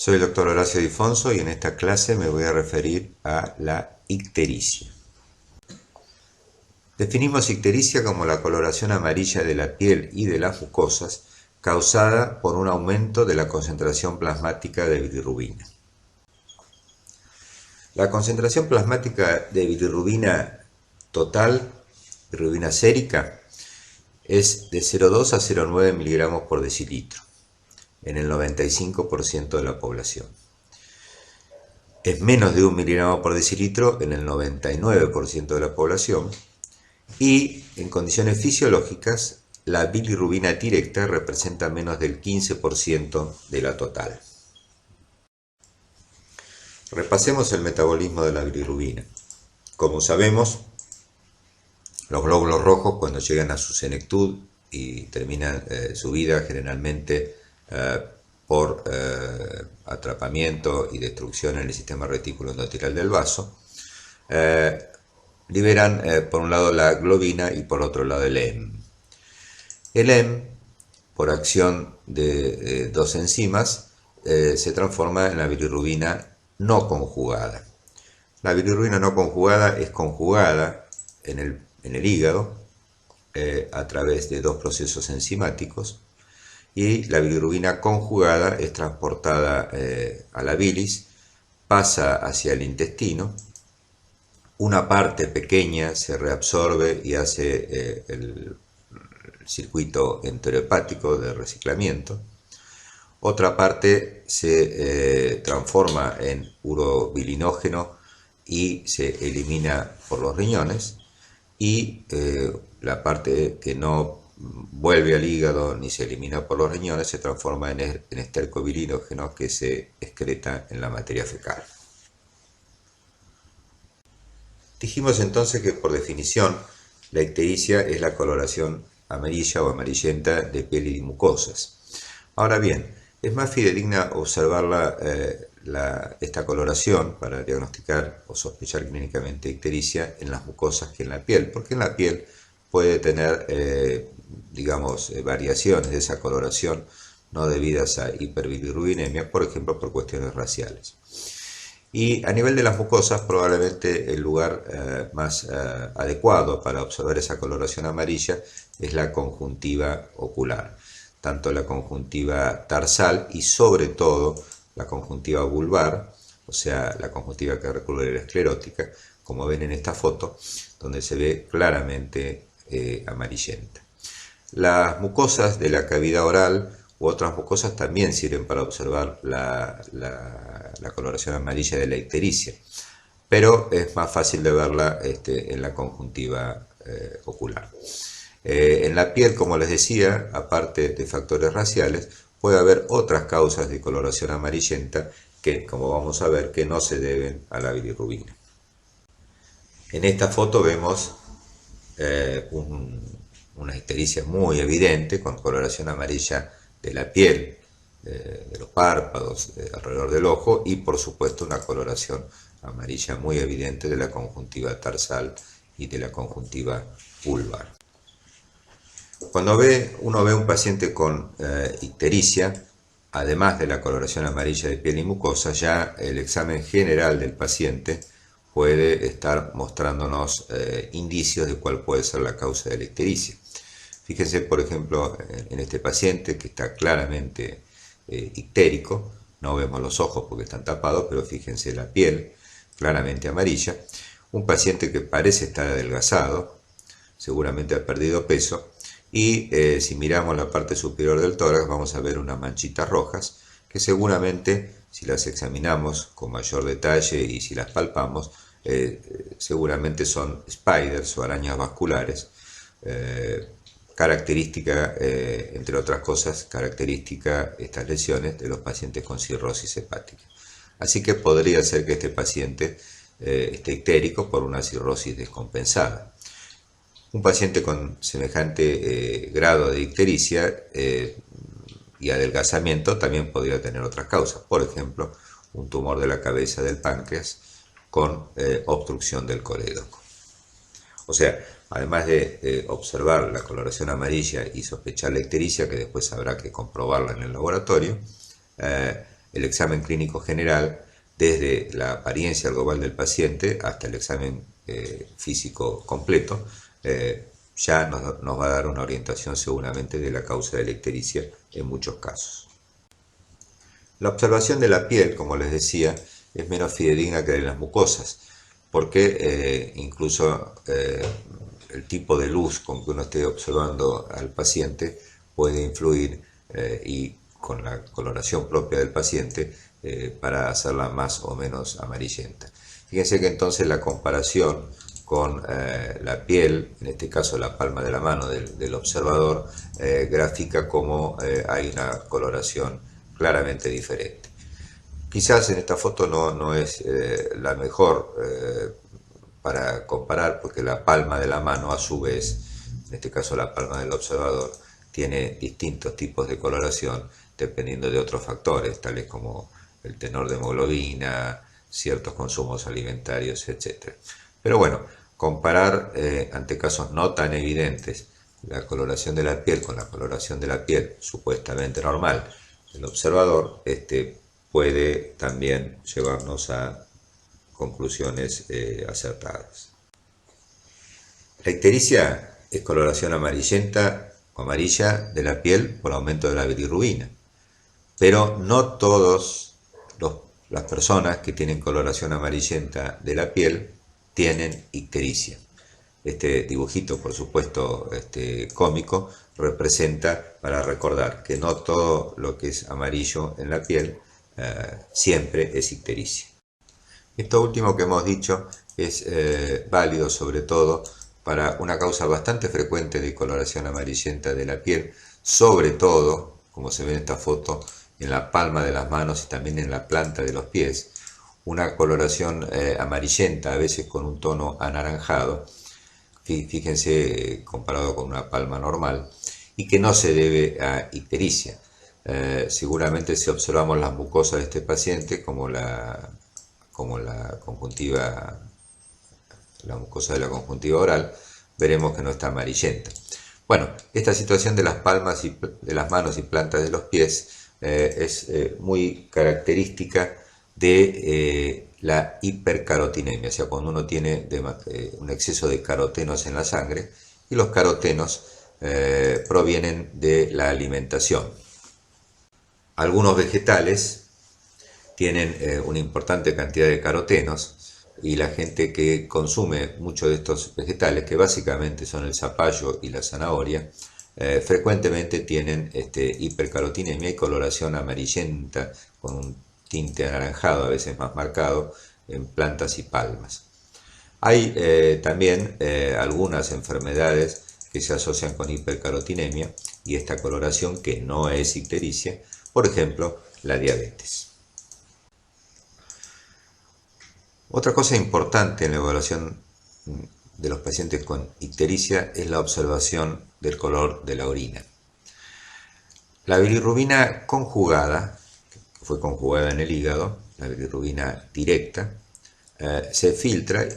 Soy el doctor Horacio Difonso y en esta clase me voy a referir a la ictericia. Definimos ictericia como la coloración amarilla de la piel y de las mucosas causada por un aumento de la concentración plasmática de bilirrubina. La concentración plasmática de bilirrubina total, bilirrubina sérica, es de 0,2 a 0,9 miligramos por decilitro en el 95% de la población. Es menos de 1 miligramo por decilitro en el 99% de la población y en condiciones fisiológicas la bilirrubina directa representa menos del 15% de la total. Repasemos el metabolismo de la bilirrubina. Como sabemos, los glóbulos rojos cuando llegan a su senectud y terminan su vida generalmente por atrapamiento y destrucción en el sistema retículo endotelial del vaso, liberan por un lado la globina y por otro lado el hemo. El hemo, por acción de dos enzimas, se transforma en la bilirrubina no conjugada. La bilirrubina no conjugada es conjugada en el hígado a través de dos procesos enzimáticos, y la bilirrubina conjugada es transportada a la bilis, pasa hacia el intestino, una parte pequeña se reabsorbe y hace el circuito enterohepático de reciclamiento, otra parte se transforma en urobilinógeno y se elimina por los riñones, y la parte que no vuelve al hígado ni se elimina por los riñones se transforma en estercobilinógeno que se excreta en la materia fecal. Dijimos entonces que por definición la ictericia es la coloración amarilla o amarillenta de piel y mucosas. Ahora bien, es más fidedigna observar esta coloración para diagnosticar o sospechar clínicamente ictericia en las mucosas que en la piel, porque en la piel puede tener, variaciones de esa coloración no debidas a hiperbilirrubinemia, por ejemplo, por cuestiones raciales. Y a nivel de las mucosas, probablemente el lugar más adecuado para observar esa coloración amarilla es la conjuntiva ocular, tanto la conjuntiva tarsal y sobre todo la conjuntiva vulvar, o sea, la conjuntiva que recubre la esclerótica, como ven en esta foto, donde se ve claramente amarillenta. Las mucosas de la cavidad oral u otras mucosas también sirven para observar la coloración amarilla de la ictericia, pero es más fácil de verla en la conjuntiva ocular. En la piel, como les decía, aparte de factores raciales, puede haber otras causas de coloración amarillenta que, como vamos a ver, que no se deben a la bilirrubina. En esta foto vemos una ictericia muy evidente con coloración amarilla de la piel, de los párpados, alrededor del ojo, y por supuesto una coloración amarilla muy evidente de la conjuntiva tarsal y de la conjuntiva vulvar. Cuando uno ve un paciente con ictericia, además de la coloración amarilla de piel y mucosa, ya el examen general del paciente puede estar mostrándonos indicios de cuál puede ser la causa de la ictericia. Fíjense, por ejemplo, en este paciente que está claramente ictérico, no vemos los ojos porque están tapados, pero fíjense la piel claramente amarilla. Un paciente que parece estar adelgazado, seguramente ha perdido peso, y si miramos la parte superior del tórax vamos a ver unas manchitas rojas que seguramente, si las examinamos con mayor detalle y si las palpamos, seguramente son spiders o arañas vasculares, característica, entre otras cosas, característica estas lesiones de los pacientes con cirrosis hepática. Así que podría ser que este paciente esté ictérico por una cirrosis descompensada. Un paciente con semejante grado de ictericia y adelgazamiento también podría tener otras causas, por ejemplo, un tumor de la cabeza del páncreas con obstrucción del colédoco. O sea, además de observar la coloración amarilla y sospechar la ictericia, que después habrá que comprobarla en el laboratorio, el examen clínico general, desde la apariencia global del paciente hasta el examen físico completo, ya nos va a dar una orientación seguramente de la causa de la ictericia en muchos casos. La observación de la piel, como les decía, es menos fidedigna que de las mucosas, porque incluso el tipo de luz con que uno esté observando al paciente puede influir y con la coloración propia del paciente para hacerla más o menos amarillenta. Fíjense que entonces la comparación con la piel, en este caso la palma de la mano del observador, grafica cómo hay una coloración claramente diferente. Quizás en esta foto no es la mejor para comparar, porque la palma de la mano a su vez, en este caso la palma del observador, tiene distintos tipos de coloración dependiendo de otros factores, tales como el tenor de hemoglobina, ciertos consumos alimentarios, etc. Pero bueno, comparar ante casos no tan evidentes la coloración de la piel con la coloración de la piel supuestamente normal del observador, puede también llevarnos a conclusiones acertadas. La ictericia es coloración amarillenta o amarilla de la piel por aumento de la bilirrubina, pero no todas las personas que tienen coloración amarillenta de la piel tienen ictericia. Este dibujito, por supuesto, cómico, representa para recordar que no todo lo que es amarillo en la piel siempre es ictericia. Esto último que hemos dicho es válido sobre todo para una causa bastante frecuente de coloración amarillenta de la piel, sobre todo, como se ve en esta foto, en la palma de las manos y también en la planta de los pies, una coloración amarillenta, a veces con un tono anaranjado, fíjense comparado con una palma normal, y que no se debe a ictericia. Seguramente si observamos las mucosas de este paciente, como la conjuntiva, la mucosa de la conjuntiva oral, veremos que no está amarillenta. Bueno, esta situación de las palmas de las manos y plantas de los pies es muy característica de la hipercarotinemia, o sea, cuando uno tiene un exceso de carotenos en la sangre, y los carotenos provienen de la alimentación. Algunos vegetales tienen una importante cantidad de carotenos, y la gente que consume muchos de estos vegetales, que básicamente son el zapallo y la zanahoria, frecuentemente tienen hipercarotinemia y coloración amarillenta con un tinte anaranjado, a veces más marcado, en plantas y palmas. Hay también algunas enfermedades que se asocian con hipercarotinemia y esta coloración que no es ictericia, por ejemplo, la diabetes. Otra cosa importante en la evaluación de los pacientes con ictericia es la observación del color de la orina. La bilirrubina conjugada, que fue conjugada en el hígado, la bilirrubina directa, se filtra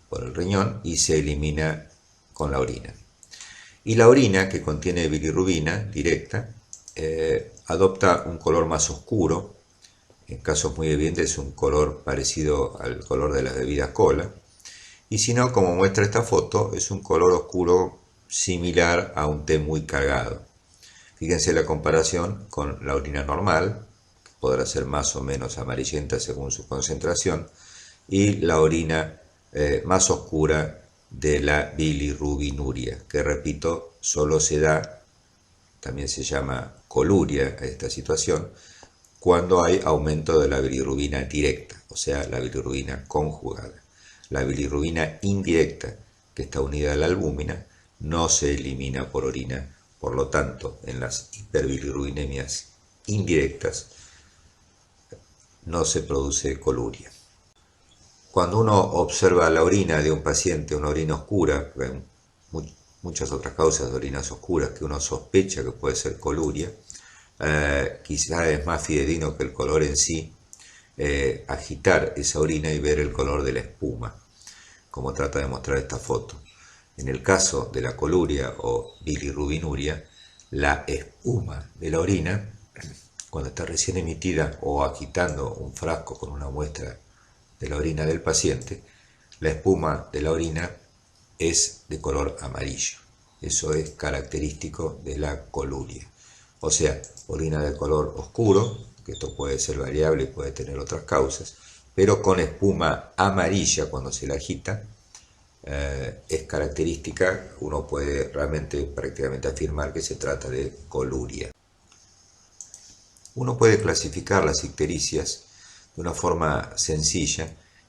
por el riñón y se elimina con la orina. Y la orina, que contiene bilirrubina directa, adopta un color más oscuro. En casos muy evidentes es un color parecido al color de las bebidas cola, y si no, como muestra esta foto, es un color oscuro similar a un té muy cargado. Fíjense la comparación con la orina normal, que podrá ser más o menos amarillenta según su concentración, y la orina más oscura de la bilirrubinuria, que repito, solo se da, también se llama coluria a esta situación, cuando hay aumento de la bilirrubina directa, o sea, la bilirrubina conjugada. La bilirrubina indirecta, que está unida a la albúmina, no se elimina por orina, por lo tanto, en las hiperbilirrubinemias indirectas no se produce coluria. Cuando uno observa la orina de un paciente, una orina oscura, hay muchas otras causas de orinas oscuras que uno sospecha que puede ser coluria, quizás es más fidedigno que el color en sí, agitar esa orina y ver el color de la espuma, como trata de mostrar esta foto. En el caso de la coluria o bilirrubinuria, la espuma de la orina cuando está recién emitida o agitando un frasco con una muestra de la orina del paciente, la espuma de la orina es de color amarillo. Eso es característico de la coluria. O sea, orina de color oscuro, que esto puede ser variable y puede tener otras causas, pero con espuma amarilla cuando se la agita, es característica, uno puede realmente prácticamente afirmar que se trata de coluria. Uno puede clasificar las ictericias de una forma sencilla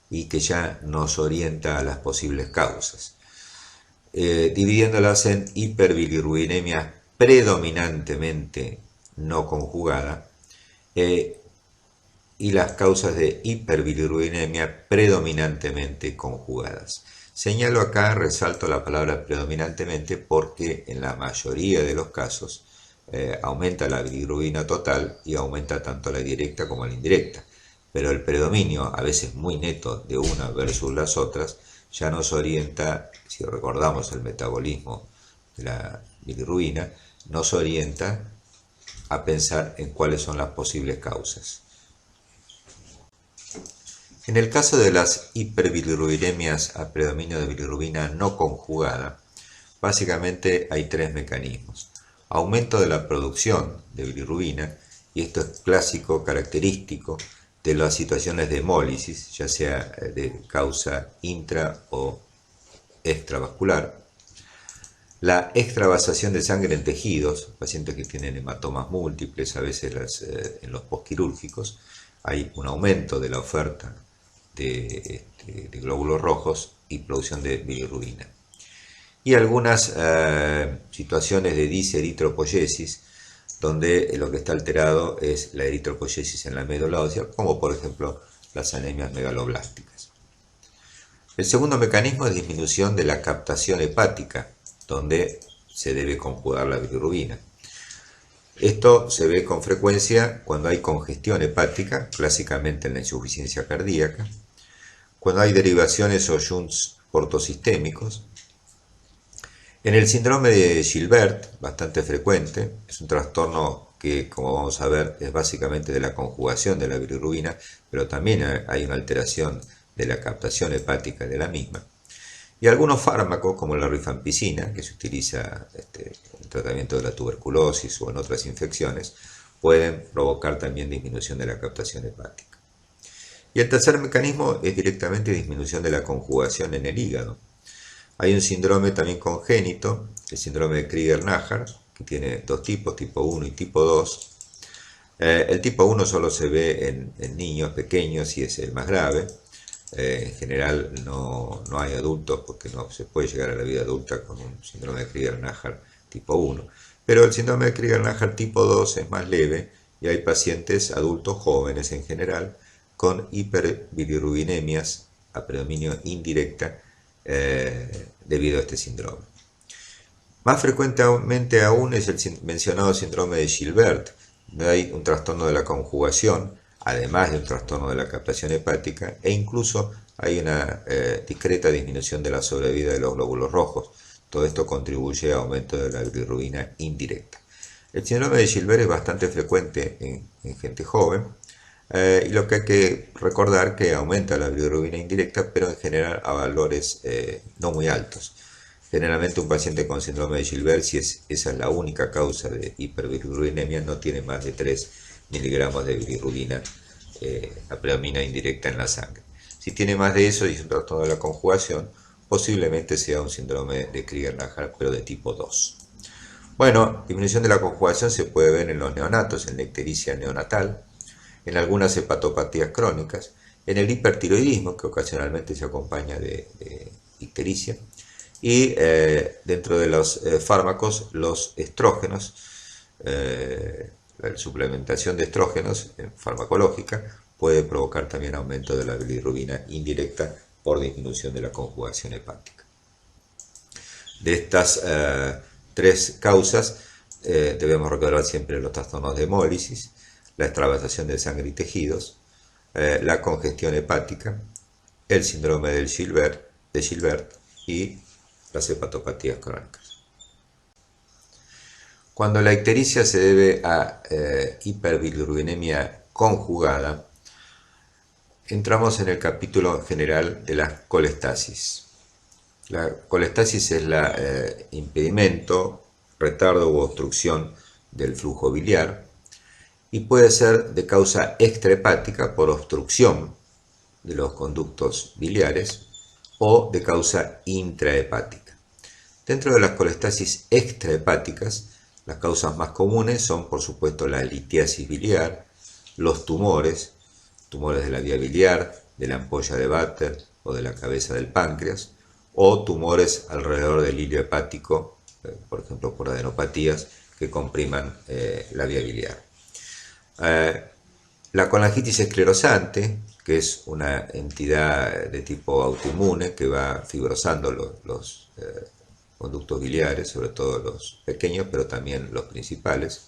y que ya nos orienta a las posibles causas, dividiéndolas en hiperbilirrubinemia predominantemente no conjugada y las causas de hiperbilirrubinemia predominantemente conjugadas. Señalo acá, resalto la palabra predominantemente porque en la mayoría de los casos aumenta la bilirrubina total y aumenta tanto la directa como la indirecta. Pero el predominio, a veces muy neto, de una versus las otras, ya nos orienta, si recordamos el metabolismo de la bilirrubina, nos orienta a pensar en cuáles son las posibles causas. En el caso de las hiperbilirrubinemias a predominio de bilirrubina no conjugada, básicamente hay tres mecanismos. Aumento de la producción de bilirrubina, y esto es clásico, característico de las situaciones de hemólisis, ya sea de causa intra o extravascular. La extravasación de sangre en tejidos, pacientes que tienen hematomas múltiples, a veces en los postquirúrgicos, hay un aumento de la oferta de glóbulos rojos y producción de bilirrubina. Y algunas situaciones de diseritropoyesis, donde lo que está alterado es la eritropoyesis en la médula ósea, como por ejemplo las anemias megaloblásticas. El segundo mecanismo es disminución de la captación hepática, donde se debe conjugar la bilirrubina. Esto se ve con frecuencia cuando hay congestión hepática, clásicamente en la insuficiencia cardíaca, cuando hay derivaciones o shunts portosistémicos. En el síndrome de Gilbert, bastante frecuente, es un trastorno que, como vamos a ver, es básicamente de la conjugación de la bilirrubina, pero también hay una alteración de la captación hepática de la misma. Y algunos fármacos, como la rifampicina, que se utiliza en el tratamiento de la tuberculosis o en otras infecciones, pueden provocar también disminución de la captación hepática. Y el tercer mecanismo es directamente disminución de la conjugación en el hígado. Hay un síndrome también congénito, el síndrome de Krieger-Najjar, que tiene dos tipos, tipo 1 y tipo 2. El tipo 1 solo se ve en niños pequeños y es el más grave. En general no hay adultos porque no se puede llegar a la vida adulta con un síndrome de Krieger-Najjar tipo 1. Pero el síndrome de Krieger-Najjar tipo 2 es más leve y hay pacientes adultos jóvenes en general con hiperbilirrubinemias a predominio indirecta debido a este síndrome. Más frecuentemente aún es el mencionado síndrome de Gilbert, donde hay un trastorno de la conjugación, además de un trastorno de la captación hepática, e incluso hay una discreta disminución de la sobrevida de los glóbulos rojos. Todo esto contribuye a aumento de la bilirrubina indirecta. El síndrome de Gilbert es bastante frecuente en gente joven, y lo que hay que recordar es que aumenta la bilirrubina indirecta, pero en general a valores no muy altos. Generalmente un paciente con síndrome de Gilbert, si esa es la única causa de hiperbilirrubinemia, no tiene más de 3 miligramos de bilirrubina a predominio indirecta en la sangre. Si tiene más de eso y es un trastorno de la conjugación, posiblemente sea un síndrome de Krieger-Najjar, pero de tipo 2. Bueno, disminución de la conjugación se puede ver en los neonatos, en la ictericia neonatal, en algunas hepatopatías crónicas, en el hipertiroidismo, que ocasionalmente se acompaña de ictericia, y dentro de los fármacos, los estrógenos, la suplementación de estrógenos farmacológica puede provocar también aumento de la bilirrubina indirecta por disminución de la conjugación hepática. De estas tres causas debemos recordar siempre los trastornos de hemólisis, la extravasación de sangre y tejidos, la congestión hepática, el síndrome de Gilbert y las hepatopatías crónicas. Cuando la ictericia se debe a hiperbilirubinemia conjugada, entramos en el capítulo general de la colestasis. La colestasis es el impedimento, retardo u obstrucción del flujo biliar y puede ser de causa extrahepática por obstrucción de los conductos biliares o de causa intrahepática. Dentro de las colestasis extrahepáticas, las causas más comunes son, por supuesto, la litiasis biliar, los tumores de la vía biliar, de la ampolla de Vater o de la cabeza del páncreas, o tumores alrededor del hilio hepático, por ejemplo por adenopatías que compriman la vía biliar. La colangitis esclerosante, que es una entidad de tipo autoinmune que va fibrosando los conductos biliares, sobre todo los pequeños, pero también los principales.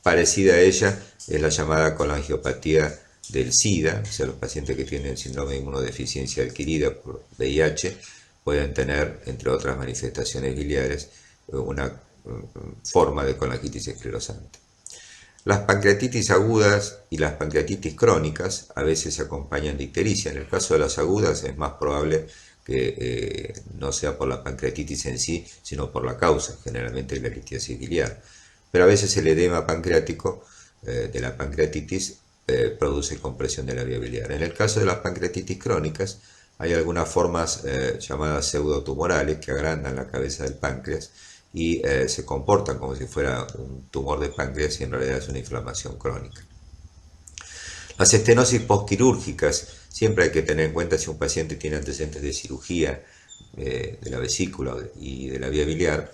Parecida a ella es la llamada colangiopatía del SIDA, o sea, los pacientes que tienen síndrome de inmunodeficiencia adquirida por VIH pueden tener, entre otras manifestaciones biliares, una forma de colangitis esclerosante. Las pancreatitis agudas y las pancreatitis crónicas a veces se acompañan de ictericia. En el caso de las agudas es más probable que no sea por la pancreatitis en sí, sino por la causa, generalmente la litiasis biliar. Pero a veces el edema pancreático de la pancreatitis produce compresión de la vía biliar. En el caso de las pancreatitis crónicas hay algunas formas llamadas pseudotumorales que agrandan la cabeza del páncreas y se comportan como si fuera un tumor de páncreas y en realidad es una inflamación crónica. Las estenosis postquirúrgicas, siempre hay que tener en cuenta si un paciente tiene antecedentes de cirugía de la vesícula y de la vía biliar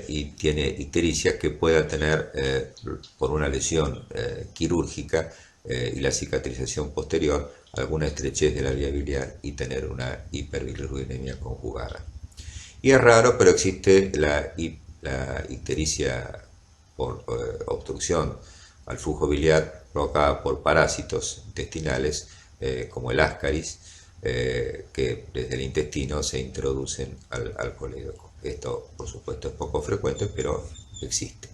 y tiene ictericia, que pueda tener por una lesión quirúrgica y la cicatrización posterior alguna estrechez de la vía biliar y tener una hiperbilirubinemia conjugada. Y es raro, pero existe la ictericia por obstrucción al flujo biliar provocada por parásitos intestinales como el ascaris, que desde el intestino se introducen al colédoco. Esto, por supuesto, es poco frecuente, pero existe.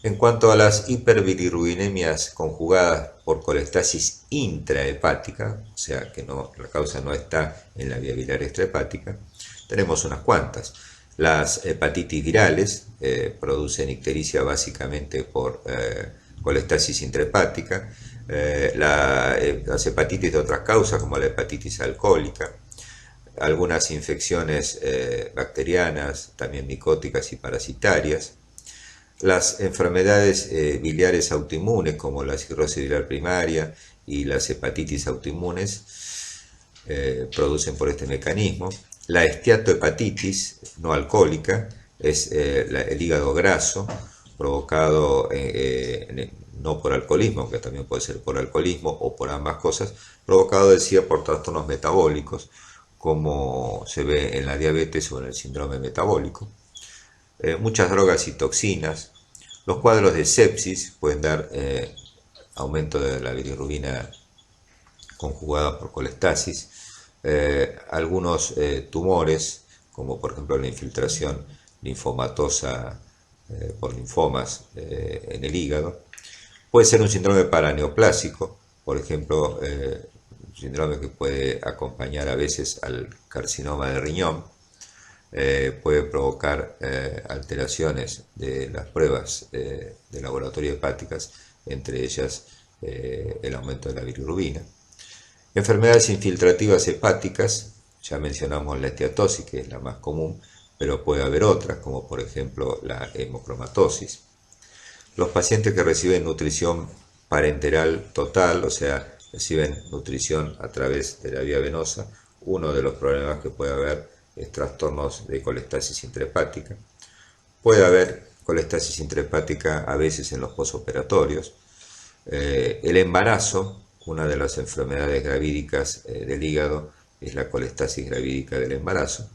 En cuanto a las hiperbilirubinemias conjugadas por colestasis intrahepática, o sea que la causa no está en la vía biliar extrahepática, tenemos unas cuantas. Las hepatitis virales producen ictericia básicamente por colestasis intrahepática, las hepatitis de otras causas como la hepatitis alcohólica, algunas infecciones bacterianas, también micóticas y parasitarias, las enfermedades biliares autoinmunes como la cirrosis biliar primaria y las hepatitis autoinmunes producen por este mecanismo. La esteatohepatitis no alcohólica es el hígado graso provocado no por alcoholismo, que también puede ser por alcoholismo o por ambas cosas, provocado, decía, por trastornos metabólicos, como se ve en la diabetes o en el síndrome metabólico. Muchas drogas y toxinas. Los cuadros de sepsis pueden dar aumento de la bilirrubina conjugada por colestasis. Algunos tumores, como por ejemplo la infiltración linfomatosa por linfomas en el hígado. Puede ser un síndrome paraneoplásico, por ejemplo, un síndrome que puede acompañar a veces al carcinoma de riñón. Puede provocar alteraciones de las pruebas de laboratorio hepáticas, entre ellas el aumento de la bilirrubina. Enfermedades infiltrativas hepáticas, ya mencionamos la esteatosis, que es la más común, pero puede haber otras, como por ejemplo la hemocromatosis. Los pacientes que reciben nutrición parenteral total, o sea, reciben nutrición a través de la vía venosa, uno de los problemas que puede haber es trastornos de colestasis intrahepática. Puede haber colestasis intrahepática a veces en los posoperatorios. El embarazo, una de las enfermedades gravídicas del hígado, es la colestasis gravídica del embarazo.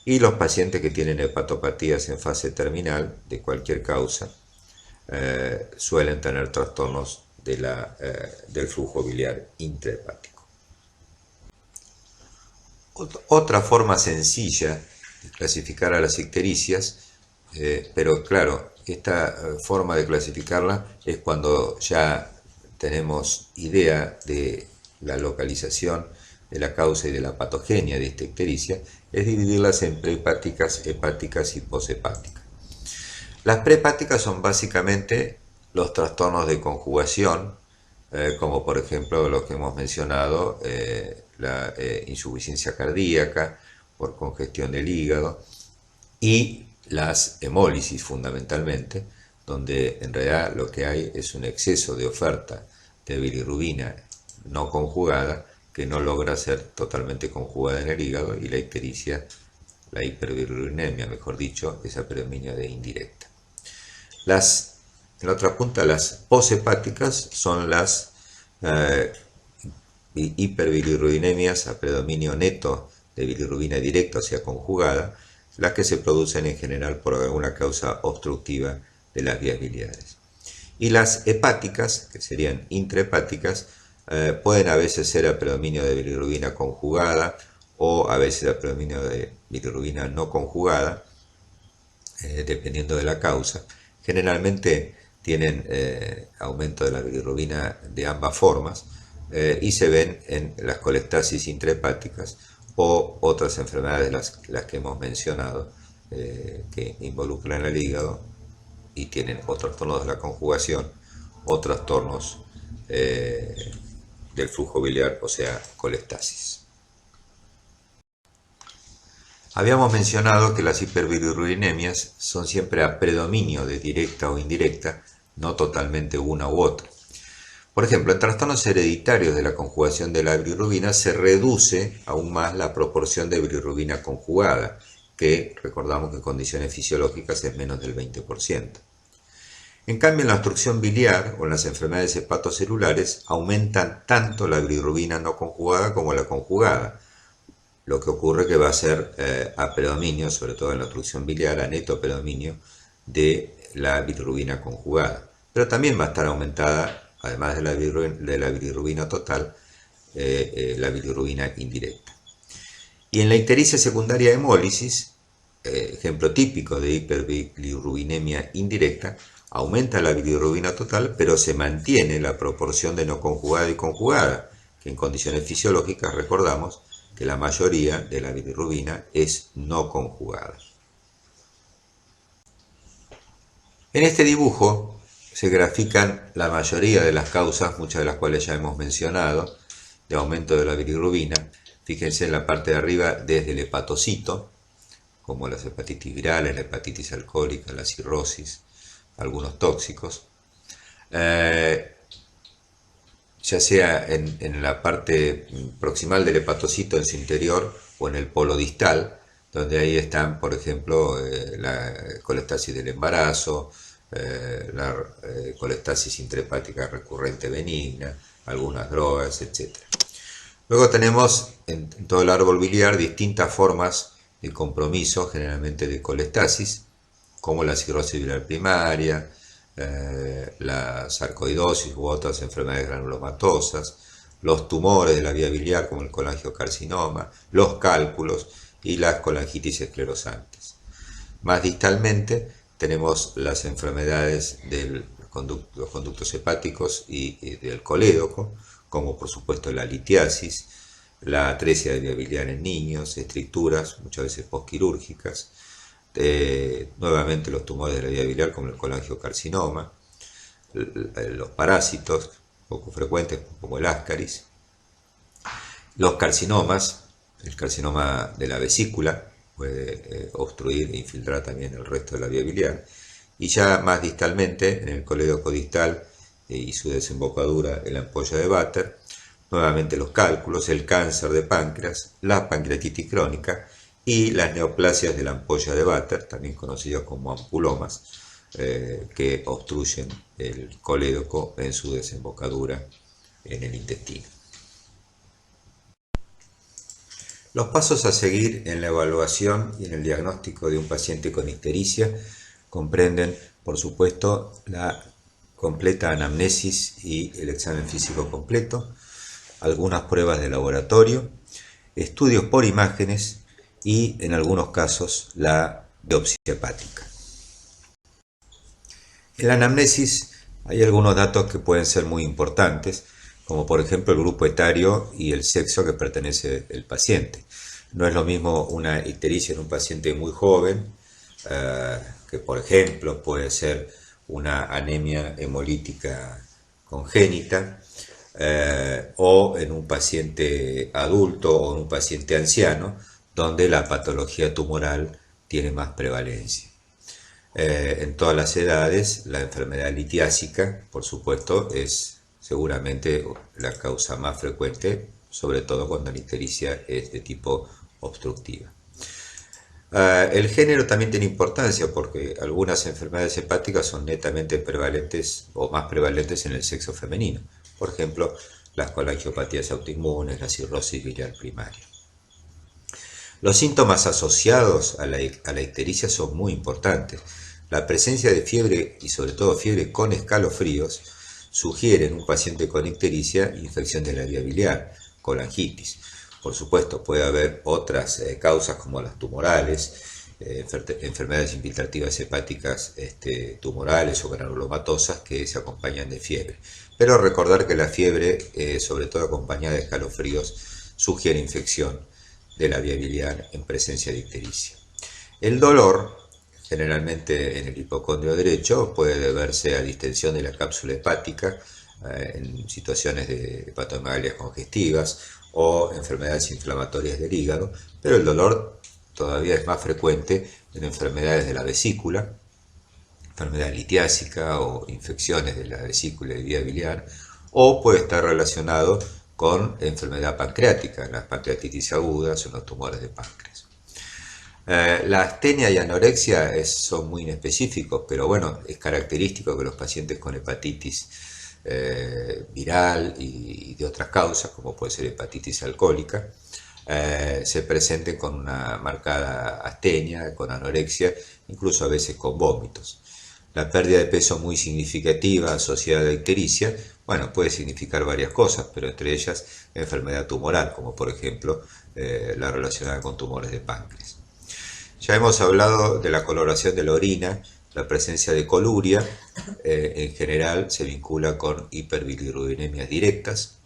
Y los pacientes que tienen hepatopatías en fase terminal, de cualquier causa, suelen tener trastornos del flujo biliar intrahepático. Otra forma sencilla de clasificar a las ictericias pero claro, esta forma de clasificarla es cuando ya tenemos idea de la localización de la causa y de la patogenia de esta ictericia, es dividirlas en prehepáticas, hepáticas y poshepáticas. Las prehepáticas son básicamente los trastornos de conjugación, como por ejemplo los que hemos mencionado, la insuficiencia cardíaca por congestión del hígado y las hemólisis fundamentalmente, donde en realidad lo que hay es un exceso de oferta de bilirrubina no conjugada que no logra ser totalmente conjugada en el hígado, y la ictericia, la hiperbilirubinemia, mejor dicho, esa predominio de indirecta. En la otra punta, las poshepáticas son las hiperbilirubinemias a predominio neto de bilirrubina directa, o sea, conjugada, las que se producen en general por alguna causa obstructiva de las vías biliares. Y las hepáticas, que serían intrahepáticas, pueden a veces ser a predominio de bilirrubina conjugada o a veces a predominio de bilirrubina no conjugada, dependiendo de la causa. Generalmente tienen aumento de la bilirrubina de ambas formas y se ven en las colestasis intrahepáticas o otras enfermedades, las que hemos mencionado, que involucran al hígado y tienen o trastornos de la conjugación o trastornos del flujo biliar, o sea, colestasis. Habíamos mencionado que las hiperbilirubinemias son siempre a predominio de directa o indirecta, no totalmente una u otra. Por ejemplo, en trastornos hereditarios de la conjugación de la bilirrubina se reduce aún más la proporción de bilirrubina conjugada, que recordamos que en condiciones fisiológicas es menos del 20%. En cambio, en la obstrucción biliar o en las enfermedades hepatocelulares aumentan tanto la bilirrubina no conjugada como la conjugada, lo que ocurre que va a ser a predominio, sobre todo en la obstrucción biliar, a neto predominio de la bilirrubina conjugada. Pero también va a estar aumentada, además de la bilirrubina total, la bilirrubina indirecta. Y en la ictericia secundaria de hemólisis, ejemplo típico de hiperbilirubinemia indirecta, aumenta la bilirrubina total, pero se mantiene la proporción de no conjugada y conjugada, que en condiciones fisiológicas recordamos que la mayoría de la bilirrubina es no conjugada. En este dibujo se grafican la mayoría de las causas, muchas de las cuales ya hemos mencionado, de aumento de la bilirrubina. Fíjense en la parte de arriba, desde el hepatocito, como las hepatitis virales, la hepatitis alcohólica, la cirrosis, algunos tóxicos, ya sea en la parte proximal del hepatocito, en su interior, o en el polo distal, donde ahí están, por ejemplo, la colestasis del embarazo, la colestasis intrahepática recurrente benigna, algunas drogas, etc. Luego tenemos en todo el árbol biliar distintas formas de compromiso, generalmente de colestasis, como la cirrosis biliar primaria, la sarcoidosis u otras enfermedades granulomatosas, los tumores de la vía biliar como el colangiocarcinoma, los cálculos y las colangitis esclerosantes. Más distalmente tenemos las enfermedades de los conductos hepáticos y del colédoco, como por supuesto la litiasis, la atresia de vía biliar en niños, estricturas, muchas veces postquirúrgicas, nuevamente los tumores de la vía biliar como el colangiocarcinoma, los parásitos poco frecuentes como el ascaris, los carcinomas, el carcinoma de la vesícula puede obstruir e infiltrar también el resto de la vía biliar, y ya más distalmente en el colédoco distal y su desembocadura en la ampolla de Vater, nuevamente los cálculos, el cáncer de páncreas, la pancreatitis crónica y las neoplasias de la ampolla de Vater, también conocidas como ampulomas, que obstruyen el colédoco en su desembocadura en el intestino. Los pasos a seguir en la evaluación y en el diagnóstico de un paciente con ictericia comprenden, por supuesto, la completa anamnesis y el examen físico completo, algunas pruebas de laboratorio, estudios por imágenes y, en algunos casos, la biopsia hepática. En la anamnesis hay algunos datos que pueden ser muy importantes, como por ejemplo el grupo etario y el sexo que pertenece el paciente. No es lo mismo una ictericia en un paciente muy joven, que por ejemplo puede ser una anemia hemolítica congénita, o en un paciente adulto o en un paciente anciano, donde la patología tumoral tiene más prevalencia. En todas las edades, la enfermedad litiásica, por supuesto, es seguramente la causa más frecuente, sobre todo cuando la ictericia es de tipo obstructiva. El género también tiene importancia porque algunas enfermedades hepáticas son netamente prevalentes o más prevalentes en el sexo femenino. Por ejemplo, las colangiopatías autoinmunes, la cirrosis biliar primaria. Los síntomas asociados a la ictericia son muy importantes. La presencia de fiebre y sobre todo fiebre con escalofríos sugiere en un paciente con ictericia infección de la vía biliar, colangitis. Por supuesto, puede haber otras causas como las tumorales, enfermedades infiltrativas hepáticas tumorales o granulomatosas que se acompañan de fiebre. Pero recordar que la fiebre, sobre todo acompañada de escalofríos, sugiere infección de la vía biliar en presencia de ictericia. El dolor, generalmente en el hipocondrio derecho, puede deberse a distensión de la cápsula hepática en situaciones de hepatomegalia congestivas o enfermedades inflamatorias del hígado, pero el dolor todavía es más frecuente en enfermedades de la vesícula, enfermedad litiásica o infecciones de la vesícula y vía biliar, o puede estar relacionado con enfermedad pancreática, en las pancreatitis agudas o en los tumores de páncreas. La astenia y anorexia son muy inespecíficos, pero bueno, es característico que los pacientes con hepatitis viral y de otras causas, como puede ser hepatitis alcohólica, se presenten con una marcada astenia, con anorexia, incluso a veces con vómitos. La pérdida de peso muy significativa asociada a la ictericia, bueno, puede significar varias cosas, pero entre ellas enfermedad tumoral, como por ejemplo la relacionada con tumores de páncreas. Ya hemos hablado de la coloración de la orina, la presencia de coluria, en general se vincula con hiperbilirrubinemia directas,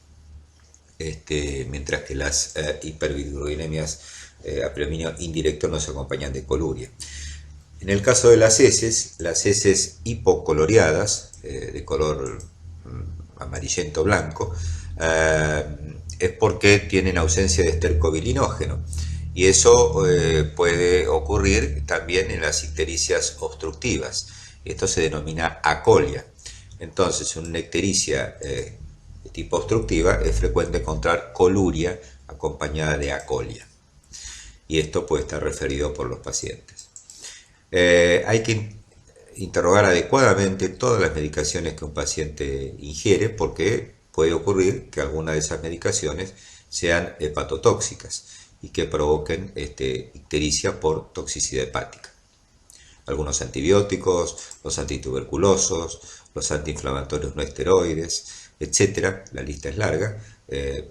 mientras que las hiperbilirrubinemia a predominio indirecto no se acompañan de coluria. En el caso de las heces hipocoloreadas, de color amarillento blanco, es porque tienen ausencia de esterco bilinógeno. Y eso puede ocurrir también en las ictericias obstructivas. Esto se denomina acolia. Entonces, en una ictericia de tipo obstructiva es frecuente encontrar coluria acompañada de acolia. Y esto puede estar referido por los pacientes. Hay que interrogar adecuadamente todas las medicaciones que un paciente ingiere porque puede ocurrir que algunas de esas medicaciones sean hepatotóxicas y que provoquen ictericia por toxicidad hepática. Algunos antibióticos, los antituberculosos, los antiinflamatorios no esteroides, etc. La lista es larga,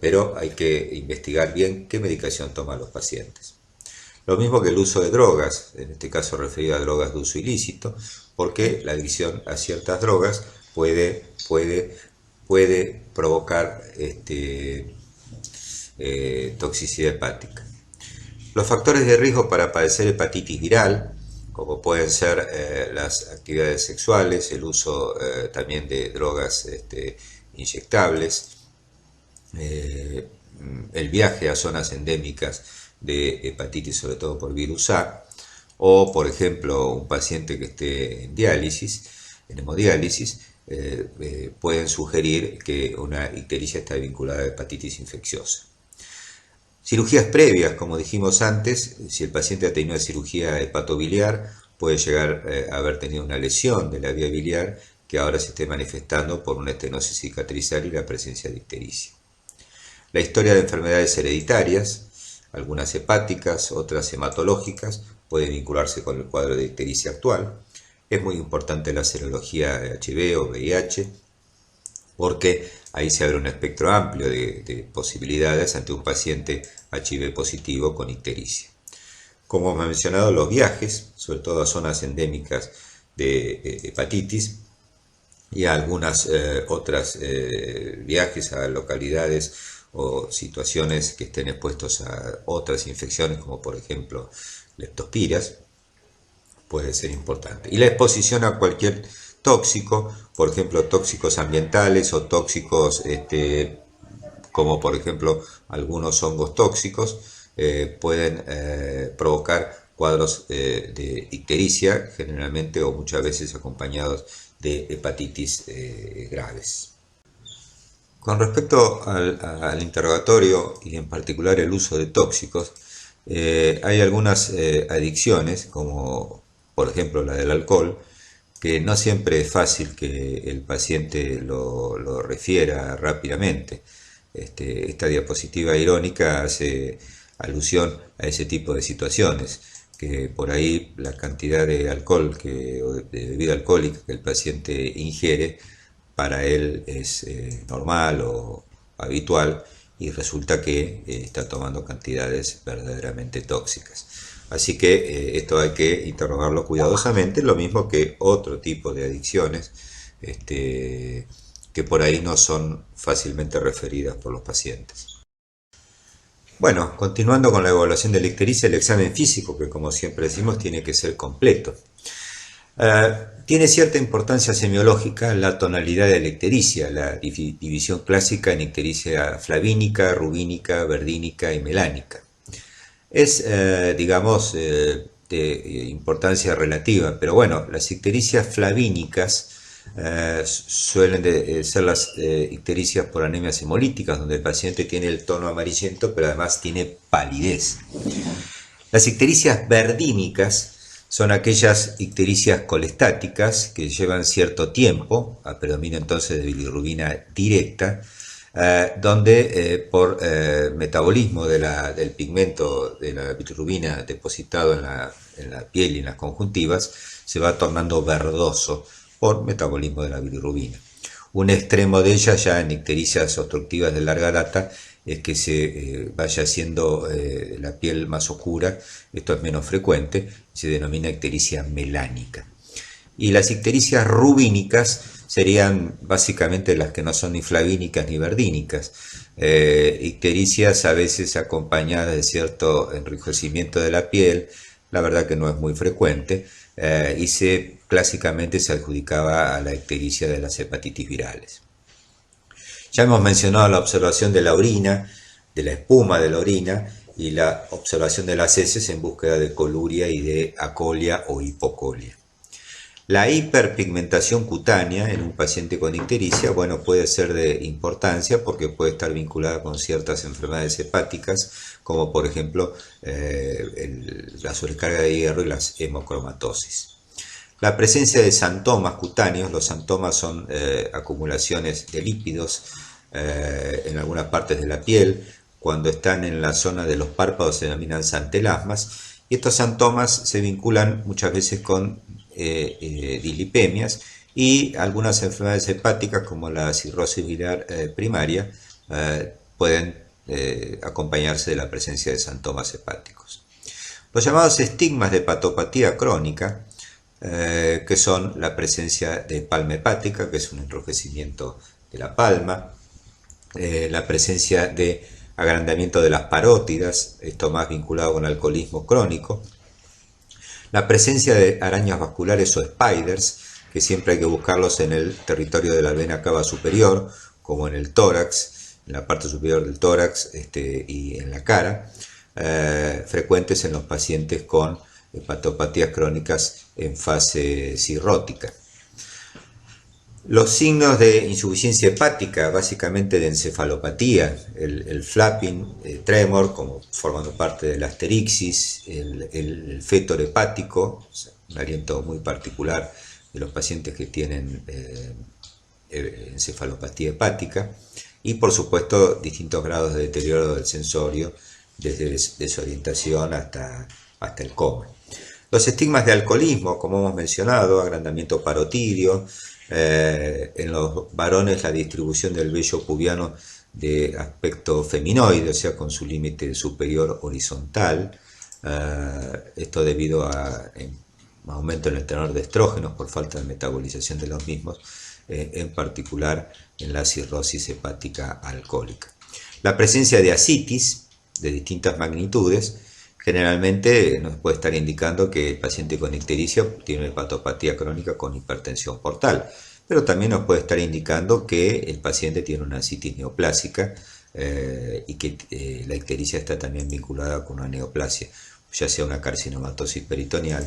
pero hay que investigar bien qué medicación toman los pacientes. Lo mismo que el uso de drogas, en este caso referido a drogas de uso ilícito, porque la adicción a ciertas drogas puede provocar toxicidad hepática. Los factores de riesgo para padecer hepatitis viral, como pueden ser las actividades sexuales, el uso también de drogas inyectables, el viaje a zonas endémicas de hepatitis, sobre todo por virus A, o por ejemplo un paciente que esté en diálisis, en hemodiálisis, pueden sugerir que una ictericia está vinculada a hepatitis infecciosa. Cirugías previas, como dijimos antes, si el paciente ha tenido una cirugía hepatobiliar, puede llegar a haber tenido una lesión de la vía biliar que ahora se esté manifestando por una estenosis cicatrizaria y la presencia de ictericia. La historia de enfermedades hereditarias, algunas hepáticas, otras hematológicas, puede vincularse con el cuadro de ictericia actual. Es muy importante la serología de HIV o VIH, porque ahí se abre un espectro amplio de posibilidades ante un paciente HIV positivo con ictericia. Como hemos mencionado, los viajes, sobre todo a zonas endémicas de hepatitis, y algunas otras viajes a localidades o situaciones que estén expuestos a otras infecciones, como por ejemplo leptospiras, puede ser importante. Y la exposición a cualquier tóxico, por ejemplo tóxicos ambientales o tóxicos como por ejemplo algunos hongos tóxicos, pueden provocar cuadros de ictericia, generalmente o muchas veces acompañados de hepatitis graves. Con respecto al interrogatorio y en particular el uso de tóxicos, hay algunas adicciones, como por ejemplo la del alcohol, que no siempre es fácil que el paciente lo refiera rápidamente. Esta diapositiva irónica hace alusión a ese tipo de situaciones, que por ahí la cantidad de alcohol o de bebida alcohólica que el paciente ingiere para él es normal o habitual y resulta que está tomando cantidades verdaderamente tóxicas. Así que esto hay que interrogarlo cuidadosamente, lo mismo que otro tipo de adicciones que por ahí no son fácilmente referidas por los pacientes. Bueno, continuando con la evaluación de la ictericia, el examen físico, que como siempre decimos tiene que ser completo. Tiene cierta importancia semiológica la tonalidad de la ictericia, la división clásica en ictericia flavínica, rubínica, verdínica y melánica. Es, digamos, de importancia relativa, pero bueno, las ictericias flavínicas suelen ser las ictericias por anemias hemolíticas, donde el paciente tiene el tono amarillento, pero además tiene palidez. Las ictericias verdínicas son aquellas ictericias colestáticas que llevan cierto tiempo, a predominio entonces de bilirrubina directa, donde por metabolismo del pigmento de la bilirrubina depositado en la piel y en las conjuntivas, se va tornando verdoso por metabolismo de la bilirrubina. Un extremo de ella, ya en ictericias obstructivas de larga data, es que se vaya haciendo la piel más oscura. Esto es menos frecuente, se denomina ictericia melánica. Y las ictericias rubínicas serían básicamente las que no son ni flavínicas ni verdínicas. Ictericias a veces acompañadas de cierto enrojecimiento de la piel, la verdad que no es muy frecuente, y clásicamente se adjudicaba a la ictericia de las hepatitis virales. Ya hemos mencionado la observación de la orina, de la espuma de la orina y la observación de las heces en búsqueda de coluria y de acolia o hipocolia. La hiperpigmentación cutánea en un paciente con ictericia, bueno, puede ser de importancia porque puede estar vinculada con ciertas enfermedades hepáticas, como por ejemplo la sobrecarga de hierro y las hemocromatosis. La presencia de xantomas cutáneos, los xantomas son acumulaciones de lípidos en algunas partes de la piel, cuando están en la zona de los párpados se denominan xantelasmas, y estos xantomas se vinculan muchas veces con dislipemias y algunas enfermedades hepáticas como la cirrosis biliar primaria pueden acompañarse de la presencia de xantomas hepáticos. Los llamados estigmas de hepatopatía crónica, que son la presencia de palma hepática, que es un enrojecimiento de la palma, la presencia de agrandamiento de las parótidas, esto más vinculado con alcoholismo crónico, la presencia de arañas vasculares o spiders, que siempre hay que buscarlos en el territorio de la vena cava superior, como en el tórax, en la parte superior del tórax y en la cara, frecuentes en los pacientes con hepatopatías crónicas en fase cirrótica. Los signos de insuficiencia hepática, básicamente de encefalopatía, el flapping, el tremor, como formando parte de la asterixis, el fétor hepático, un aliento muy particular de los pacientes que tienen encefalopatía hepática, y por supuesto distintos grados de deterioro del sensorio, desde desorientación hasta el coma. Los estigmas de alcoholismo, como hemos mencionado, agrandamiento parotidio, en los varones la distribución del vello pubiano de aspecto feminoide, o sea, con su límite superior horizontal, esto debido a un aumento en el tenor de estrógenos por falta de metabolización de los mismos, en particular en la cirrosis hepática alcohólica. La presencia de ascitis de distintas magnitudes generalmente nos puede estar indicando que el paciente con ictericia tiene hepatopatía crónica con hipertensión portal, pero también nos puede estar indicando que el paciente tiene una ascitis neoplásica y que la ictericia está también vinculada con una neoplasia, ya sea una carcinomatosis peritoneal,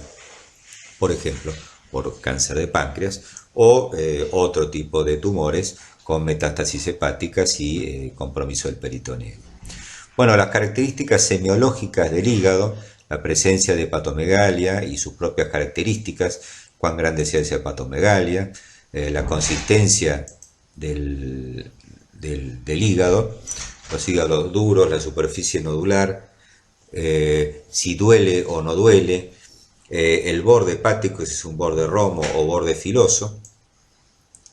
por ejemplo, por cáncer de páncreas, o otro tipo de tumores con metástasis hepáticas y compromiso del peritoneo. Bueno, las características semiológicas del hígado, la presencia de hepatomegalia y sus propias características, cuán grande sea esa hepatomegalia, la consistencia del hígado, los hígados duros, la superficie nodular, si duele o no duele, el borde hepático, si es un borde romo o borde filoso,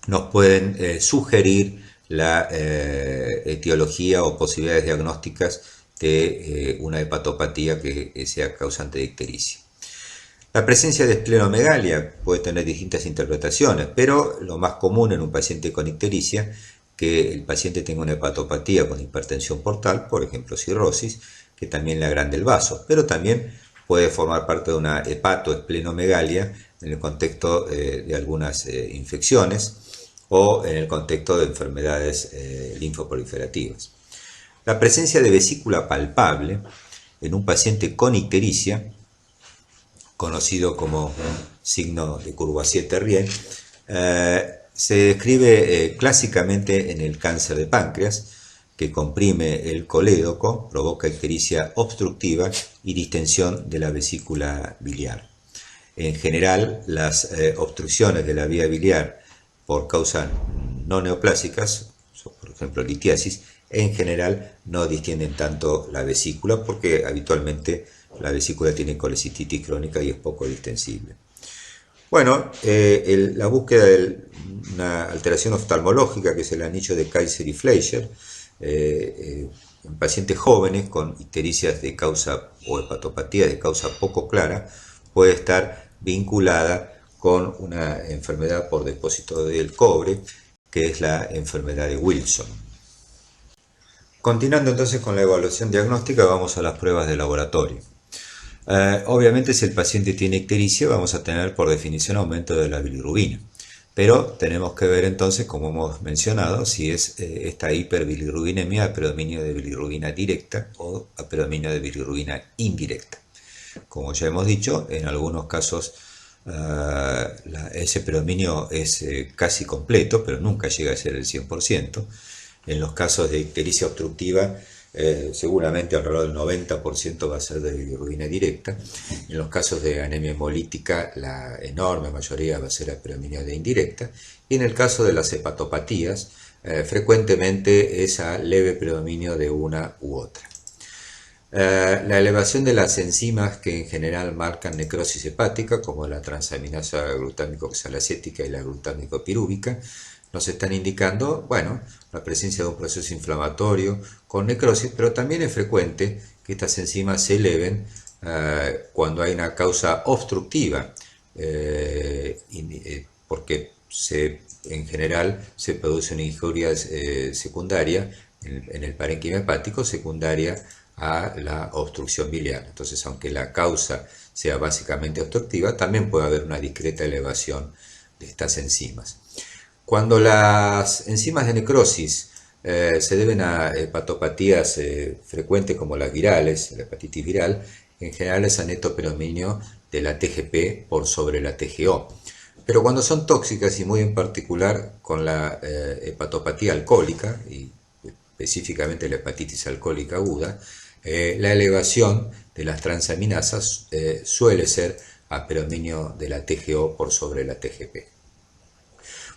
nos pueden sugerir la etiología o posibilidades diagnósticas de una hepatopatía que sea causante de ictericia. La presencia de esplenomegalia puede tener distintas interpretaciones, pero lo más común en un paciente con ictericia que el paciente tenga una hepatopatía con hipertensión portal, por ejemplo cirrosis, que también le agrande el vaso, pero también puede formar parte de una hepatoesplenomegalia en el contexto de algunas infecciones o en el contexto de enfermedades linfoproliferativas. La presencia de vesícula palpable en un paciente con ictericia, conocido como signo de Courvoisier-Terrier, se describe clásicamente en el cáncer de páncreas, que comprime el colédoco, provoca ictericia obstructiva y distensión de la vesícula biliar. En general, las obstrucciones de la vía biliar por causas no neoplásicas, por ejemplo litiasis, en general no distienden tanto la vesícula porque habitualmente la vesícula tiene colecistitis crónica y es poco distensible. Bueno, la búsqueda de una alteración oftalmológica, que es el anillo de Kaiser y Fleischer, en pacientes jóvenes con ictericias de causa o hepatopatía de causa poco clara, puede estar vinculada con una enfermedad por depósito del cobre, que es la enfermedad de Wilson. Continuando entonces con la evaluación diagnóstica, vamos a las pruebas de laboratorio. Obviamente, si el paciente tiene ictericia, vamos a tener por definición aumento de la bilirrubina. Pero tenemos que ver entonces, como hemos mencionado, si es esta hiperbilirrubinemia a predominio de bilirrubina directa o a predominio de bilirrubina indirecta. Como ya hemos dicho, en algunos casos ese predominio es casi completo, pero nunca llega a ser el 100%. En los casos de ictericia obstructiva, seguramente alrededor del 90% va a ser de bilirrubina directa. En los casos de anemia hemolítica, la enorme mayoría va a ser a predominio de indirecta. Y en el caso de las hepatopatías, frecuentemente es a leve predominio de una u otra. La elevación de las enzimas que en general marcan necrosis hepática, como la transaminasa glutámico-oxalacética y la glutámico-pirúvica, nos están indicando, bueno, la presencia de un proceso inflamatorio con necrosis, pero también es frecuente que estas enzimas se eleven cuando hay una causa obstructiva, porque en general se produce una injuria secundaria en el parénquima hepático, secundaria a la obstrucción biliar. Entonces, aunque la causa sea básicamente obstructiva, también puede haber una discreta elevación de estas enzimas. Cuando las enzimas de necrosis se deben a hepatopatías frecuentes como las virales, la hepatitis viral, en general es a neto predominio de la TGP por sobre la TGO. Pero cuando son tóxicas y muy en particular con la hepatopatía alcohólica, y específicamente la hepatitis alcohólica aguda, la elevación de las transaminasas suele ser a predominio de la TGO por sobre la TGP.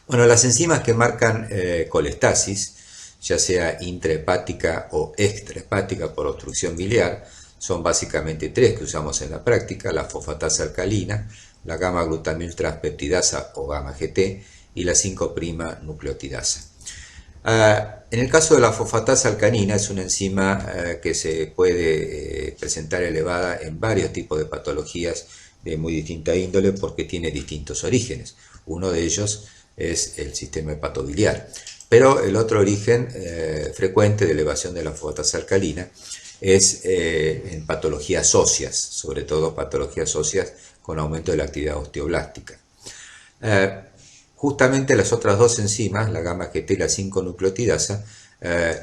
Bueno, las enzimas que marcan colestasis, ya sea intrahepática o extrahepática por obstrucción biliar, son básicamente tres que usamos en la práctica: la fosfatasa alcalina, la gamma-glutamiltraspeptidasa o gamma-GT y la 5'-nucleotidasa. En el caso de la fosfatasa alcalina, es una enzima que se puede presentar elevada en varios tipos de patologías de muy distinta índole porque tiene distintos orígenes. Uno de ellos es el sistema hepatobiliar. Pero el otro origen frecuente de elevación de la fosfatasa alcalina es en patologías óseas, sobre todo patologías óseas con aumento de la actividad osteoblástica. Justamente las otras dos enzimas, la gamma-GT y la 5-nucleotidasa,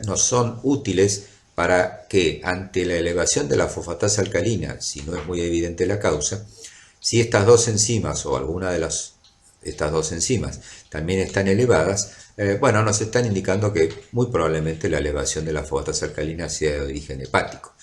nos son útiles para que ante la elevación de la fosfatasa alcalina, si no es muy evidente la causa, si estas dos enzimas o alguna de estas dos enzimas también están elevadas, bueno, nos están indicando que muy probablemente la elevación de la fosfatasa alcalina sea de origen hepático.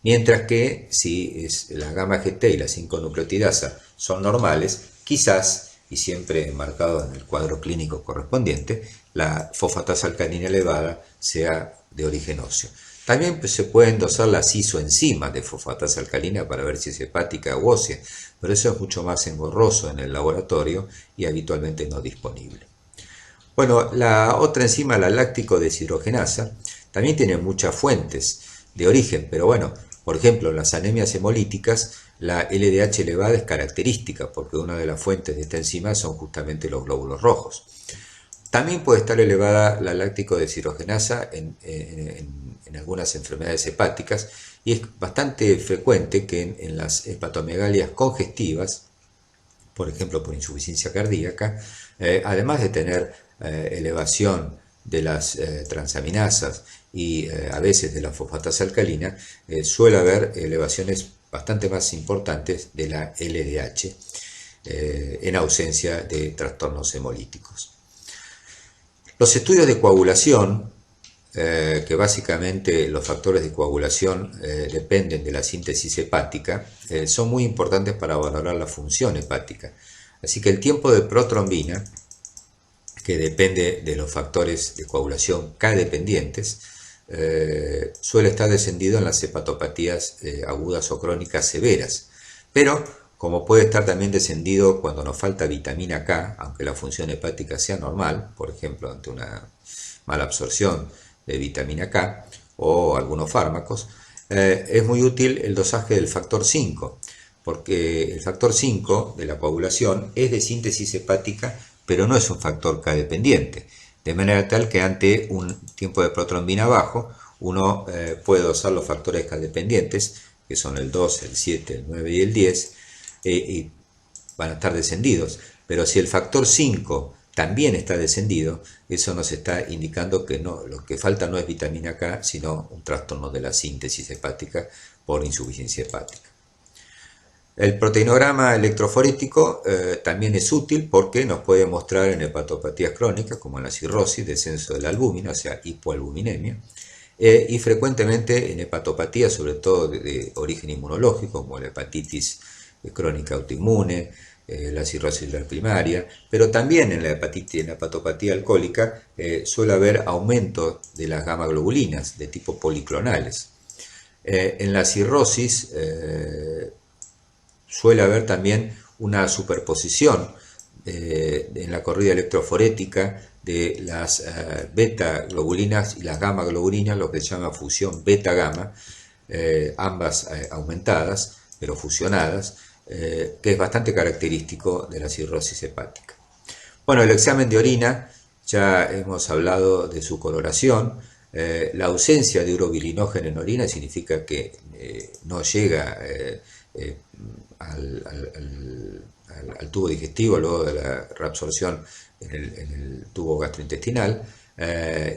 Mientras que si la gamma-GT y la 5-nucleotidasa son normales, quizás, y siempre marcado en el cuadro clínico correspondiente, la fosfatasa alcalina elevada sea de origen óseo. También se pueden dosar las isoenzimas de fosfatasa alcalina para ver si es hepática u ósea, pero eso es mucho más engorroso en el laboratorio y habitualmente no disponible. Bueno, la otra enzima, la láctico deshidrogenasa, también tiene muchas fuentes de origen, pero bueno, por ejemplo, en las anemias hemolíticas, la LDH elevada es característica porque una de las fuentes de esta enzima son justamente los glóbulos rojos. También puede estar elevada la láctico deshidrogenasa en algunas enfermedades hepáticas y es bastante frecuente que en las hepatomegalias congestivas, por ejemplo por insuficiencia cardíaca, además de tener elevación de las transaminasas y a veces de la fosfatasa alcalina, suele haber elevaciones bastante más importantes de la LDH en ausencia de trastornos hemolíticos. Los estudios de coagulación, que básicamente los factores de coagulación dependen de la síntesis hepática, son muy importantes para valorar la función hepática. Así que el tiempo de protrombina, que depende de los factores de coagulación K-dependientes, suele estar descendido en las hepatopatías agudas o crónicas severas, pero como puede estar también descendido cuando nos falta vitamina K, aunque la función hepática sea normal, por ejemplo ante una mala absorción de vitamina K o algunos fármacos, es muy útil el dosaje del factor 5, porque el factor 5 de la coagulación es de síntesis hepática, pero no es un factor K dependiente, de manera tal que ante un tiempo de protrombina bajo, uno puede dosar los factores K dependientes, que son el 2, el 7, el 9 y el 10, y van a estar descendidos. Pero si el factor 5 también está descendido, eso nos está indicando que no, lo que falta no es vitamina K, sino un trastorno de la síntesis hepática por insuficiencia hepática. El proteinograma electroforético también es útil porque nos puede mostrar en hepatopatías crónicas, como en la cirrosis, descenso de la albúmina, o sea, hipoalbuminemia, y frecuentemente en hepatopatías, sobre todo de origen inmunológico, como la hepatitis crónica autoinmune, la cirrosis de la primaria, pero también en la hepatopatía alcohólica suele haber aumento de las gamma globulinas de tipo policlonales. En la cirrosis suele haber también una superposición en la corrida electroforética de las beta globulinas y las gamma globulinas, lo que se llama fusión beta-gamma, ambas aumentadas, pero fusionadas, que es bastante característico de la cirrosis hepática. Bueno, el examen de orina, ya hemos hablado de su coloración. La ausencia de urobilinógeno en orina significa que no llega al tubo digestivo luego de la reabsorción en el tubo gastrointestinal,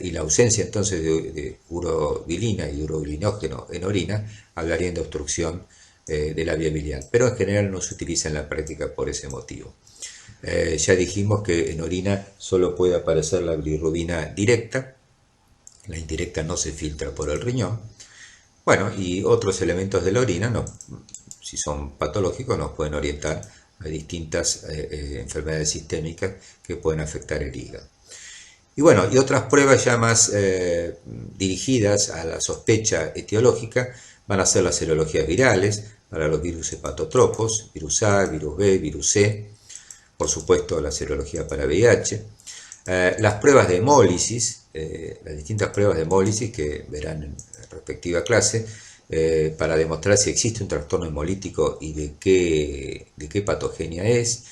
y la ausencia entonces de urobilina y urobilinógeno en orina hablaría de obstrucción de la vía biliar, pero en general no se utiliza en la práctica por ese motivo. Ya dijimos que en orina solo puede aparecer la bilirrubina directa, la indirecta no se filtra por el riñón. Bueno, y otros elementos de la orina, si son patológicos, nos pueden orientar a distintas enfermedades sistémicas que pueden afectar el hígado. Y bueno, y otras pruebas ya más dirigidas a la sospecha etiológica van a ser las serologías virales para los virus hepatotropos, virus A, virus B, virus C, por supuesto la serología para VIH, las pruebas de hemólisis, las distintas pruebas de hemólisis que verán en la respectiva clase, para demostrar si existe un trastorno hemolítico y de qué patogenia es,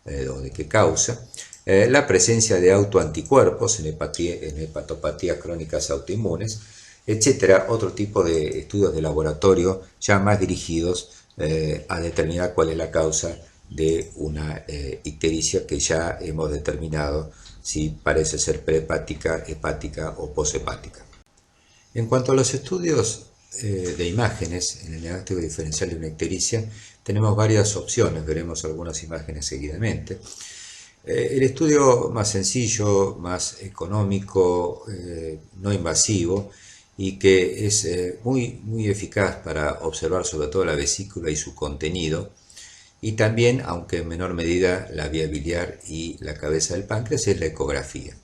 o de qué causa. la presencia de autoanticuerpos en hepatopatías crónicas autoinmunes, etcétera, otro tipo de estudios de laboratorio ya más dirigidos a determinar cuál es la causa de una ictericia que ya hemos determinado si parece ser prehepática, hepática o poshepática. En cuanto a los estudios de imágenes en el diagnóstico diferencial de una ictericia, tenemos varias opciones, veremos algunas imágenes seguidamente. El estudio más sencillo, más económico, no invasivo y que es muy eficaz para observar sobre todo la vesícula y su contenido, y también, aunque en menor medida, la vía biliar y la cabeza del páncreas, es la ecografía.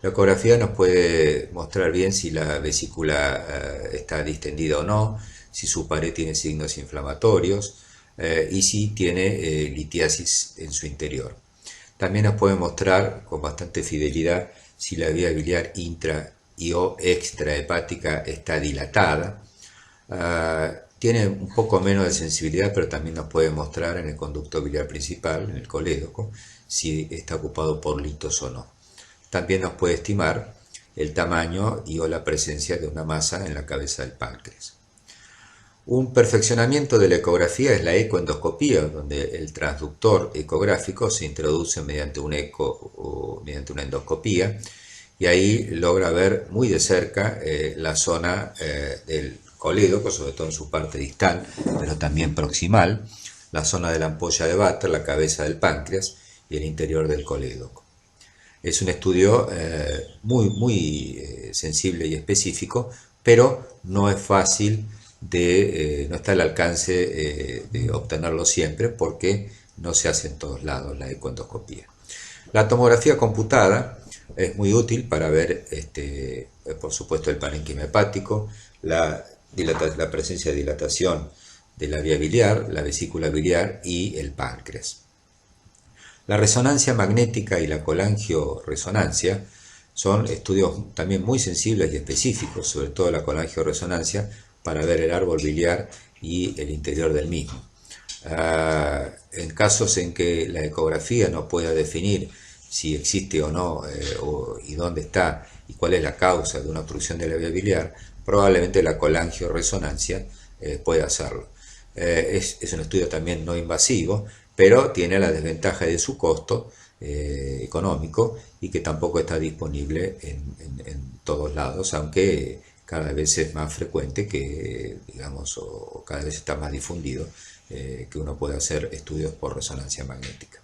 La ecografía nos puede mostrar bien si la vesícula está distendida o no, si su pared tiene signos inflamatorios y si tiene litiasis en su interior. También nos puede mostrar con bastante fidelidad si la vía biliar intra y o extrahepática está dilatada. Tiene un poco menos de sensibilidad, pero también nos puede mostrar en el conducto biliar principal, en el colédoco, si está ocupado por litos o no. También nos puede estimar el tamaño y o la presencia de una masa en la cabeza del páncreas. Un perfeccionamiento de la ecografía es la ecoendoscopía, donde el transductor ecográfico se introduce mediante un eco o mediante una endoscopía y ahí logra ver muy de cerca la zona del colédoco, sobre todo en su parte distal, pero también proximal, la zona de la ampolla de Vater, la cabeza del páncreas y el interior del colédoco. Es un estudio muy sensible y específico, pero no es fácil no está al alcance de obtenerlo siempre porque no se hace en todos lados la ecoendoscopía. La tomografía computada es muy útil para ver, por supuesto, el parénquima hepático, la presencia de dilatación de la vía biliar, la vesícula biliar y el páncreas. La resonancia magnética y la colangioresonancia son estudios también muy sensibles y específicos, sobre todo la colangioresonancia, para ver el árbol biliar y el interior del mismo. En casos en que la ecografía no pueda definir si existe o no y dónde está y cuál es la causa de una obstrucción de la vía biliar, probablemente la colangioresonancia puede hacerlo. Es un estudio también no invasivo, pero tiene la desventaja de su costo económico y que tampoco está disponible en todos lados, aunque cada vez es más frecuente que, digamos, o cada vez está más difundido que uno pueda hacer estudios por resonancia magnética.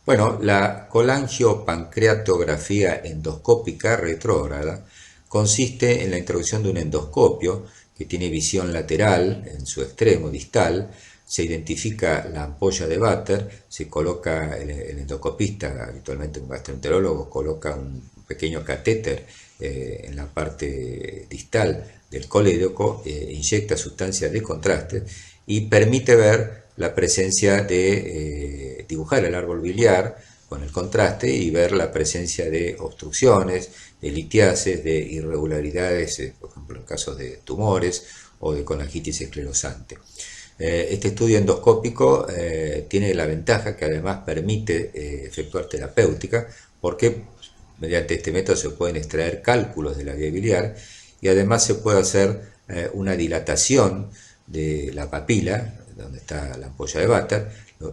Bueno, la colangiopancreatografía endoscópica retrógrada consiste en la introducción de un endoscopio que tiene visión lateral en su extremo distal. Se identifica la ampolla de Vater, se coloca el endoscopista, habitualmente un gastroenterólogo, coloca un pequeño catéter en la parte distal del colédoco, inyecta sustancias de contraste y permite ver la presencia de dibujar el árbol biliar con el contraste y ver la presencia de obstrucciones, de litiases, de irregularidades, por ejemplo en casos de tumores o de colangitis esclerosante. Este estudio endoscópico tiene la ventaja que además permite efectuar terapéutica porque mediante este método se pueden extraer cálculos de la vía biliar y además se puede hacer una dilatación de la papila, donde está la ampolla de Vater,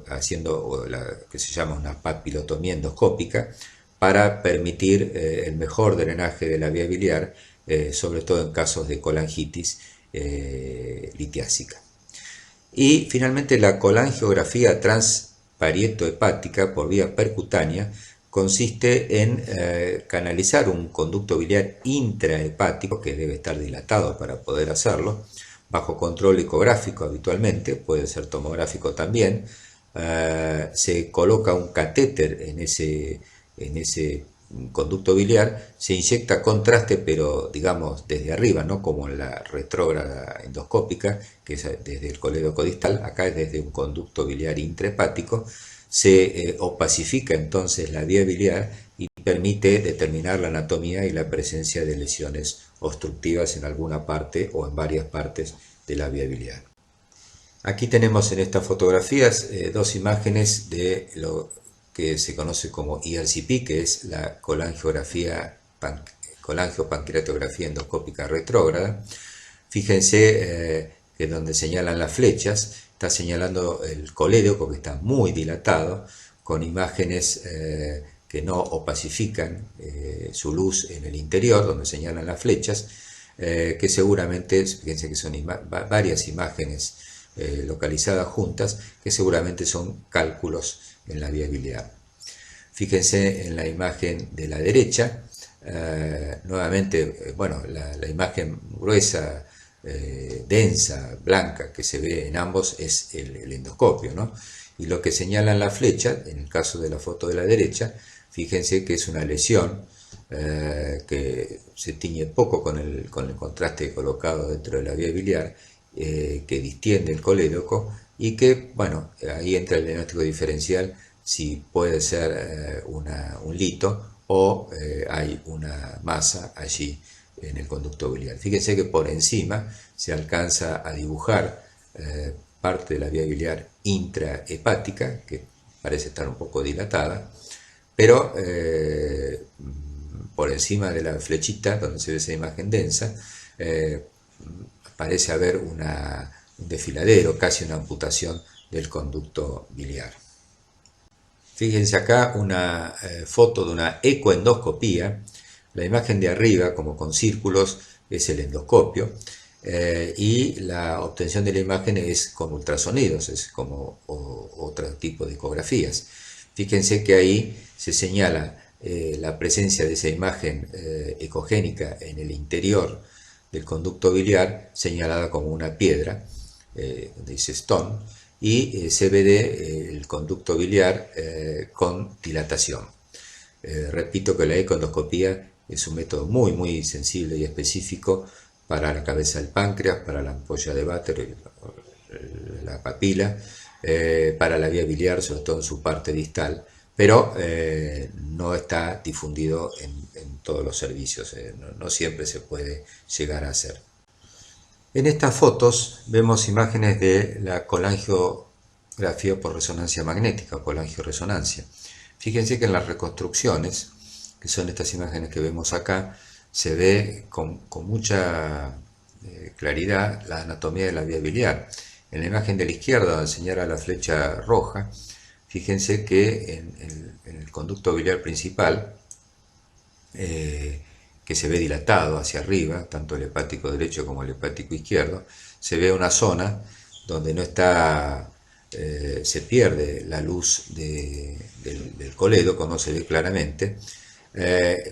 haciendo la que se llama una papilotomía endoscópica para permitir el mejor drenaje de la vía biliar, sobre todo en casos de colangitis litiásica. Y finalmente la colangiografía transparietohepática por vía percutánea consiste en canalizar un conducto biliar intrahepático que debe estar dilatado para poder hacerlo, bajo control ecográfico habitualmente, puede ser tomográfico también. Se coloca un catéter en ese conducto biliar, se inyecta contraste, pero digamos desde arriba, no como en la retrógrada endoscópica, que es desde el colédoco distal, acá es desde un conducto biliar intrahepático. Se opacifica entonces la vía biliar y permite determinar la anatomía y la presencia de lesiones obstructivas en alguna parte o en varias partes de la vía biliar. Aquí tenemos en estas fotografías dos imágenes de lo que se conoce como ERCP, que es la colangiopancreatografía endoscópica retrógrada. Fíjense que donde señalan las flechas, está señalando el colédoco, que está muy dilatado, con imágenes que no opacifican su luz en el interior, donde señalan las flechas, que seguramente, fíjense que son varias imágenes localizadas juntas, que seguramente son cálculos en la vía biliar. Fíjense en la imagen de la derecha, nuevamente, bueno, la imagen gruesa, densa, blanca, que se ve en ambos es el endoscopio, ¿no? Y lo que señalan la flecha, en el caso de la foto de la derecha, fíjense que es una lesión que se tiñe poco con el contraste colocado dentro de la vía biliar, que distiende el colédoco y que, bueno, ahí entra el diagnóstico diferencial si puede ser un lito o hay una masa allí en el conducto biliar. Fíjense que por encima se alcanza a dibujar parte de la vía biliar intrahepática, que parece estar un poco dilatada, pero por encima de la flechita donde se ve esa imagen densa, parece haber un desfiladero, casi una amputación del conducto biliar. Fíjense acá una foto de una ecoendoscopía. La imagen de arriba, como con círculos, es el endoscopio, y la obtención de la imagen es con ultrasonidos, es como otro tipo de ecografías. Fíjense que ahí se señala la presencia de esa imagen ecogénica en el interior del conducto biliar, señalada como una piedra, donde dice stone, y se ve el conducto biliar con dilatación. Repito que la ecoendoscopía es un método muy sensible y específico para la cabeza del páncreas, para la ampolla de Vater, la papila, para la vía biliar, sobre todo en su parte distal, pero no está difundido en todos los servicios, no siempre se puede llegar a hacer. En estas fotos vemos imágenes de la colangiografía por resonancia magnética o colangioresonancia. Fíjense que en las reconstrucciones, que son estas imágenes que vemos acá, se ve con mucha claridad la anatomía de la vía biliar. En la imagen de la izquierda, donde señala la flecha roja, fíjense que en el conducto biliar principal, que se ve dilatado hacia arriba, tanto el hepático derecho como el hepático izquierdo, se ve una zona donde no está, se pierde la luz del colédoco, no se ve claramente,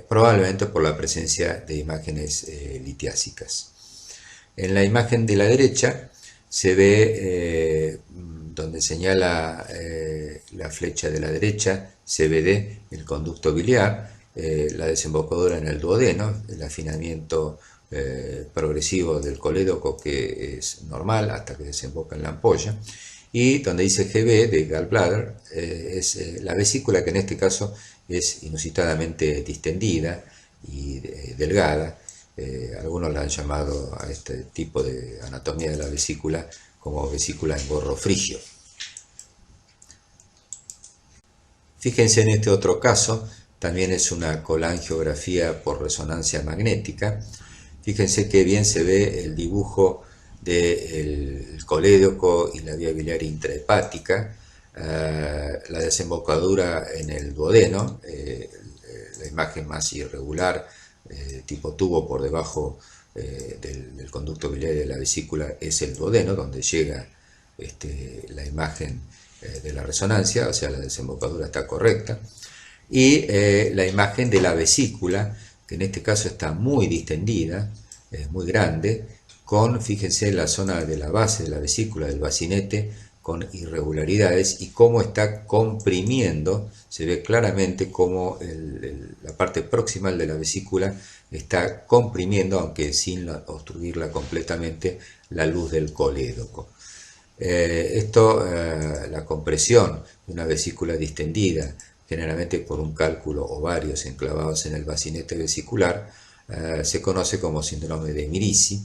probablemente por la presencia de imágenes litiásicas. En la imagen de la derecha se ve, donde señala la flecha de la derecha, CBD, el conducto biliar, la desembocadura en el duodeno, el afinamiento progresivo del colédoco, que es normal hasta que desemboca en la ampolla, y donde dice GB de gallbladder, es la vesícula, que en este caso es inusitadamente distendida y delgada. Algunos la han llamado a este tipo de anatomía de la vesícula como vesícula en gorro frigio. Fíjense en este otro caso, también es una colangiografía por resonancia magnética. Fíjense que bien se ve el dibujo del colédoco y la vía biliar intrahepática, la desembocadura en el duodeno, la imagen más irregular, tipo tubo por debajo del conducto biliar de la vesícula, es el duodeno, donde llega la imagen de la resonancia, o sea, la desembocadura está correcta, y la imagen de la vesícula, que en este caso está muy distendida, es muy grande, con, fíjense, la zona de la base de la vesícula, del bacinete, con irregularidades, y cómo está comprimiendo, se ve claramente cómo la parte proximal de la vesícula está comprimiendo, aunque sin obstruirla completamente, la luz del colédoco. La compresión de una vesícula distendida, generalmente por un cálculo o varios enclavados en el bacinete vesicular, se conoce como síndrome de Mirici,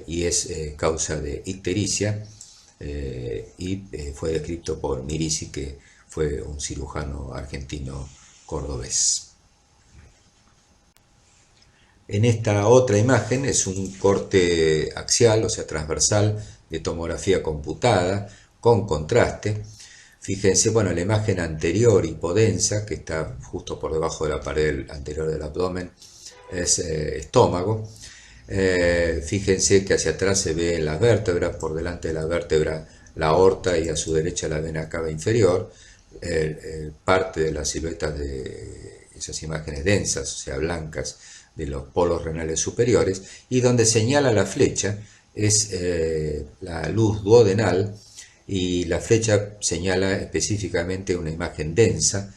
y es causa de ictericia, y fue descrito por Mirici, que fue un cirujano argentino cordobés. En esta otra imagen es un corte axial, o sea transversal, de tomografía computada con contraste. Fíjense, bueno, la imagen anterior hipodensa, que está justo por debajo de la pared anterior del abdomen, es estómago. Fíjense que hacia atrás se ve las vértebras, por delante de la vértebra la aorta y a su derecha la vena cava inferior. Parte de las siluetas de esas imágenes densas, o sea, blancas, de los polos renales superiores, y donde señala la flecha es la luz duodenal, y la flecha señala específicamente una imagen densa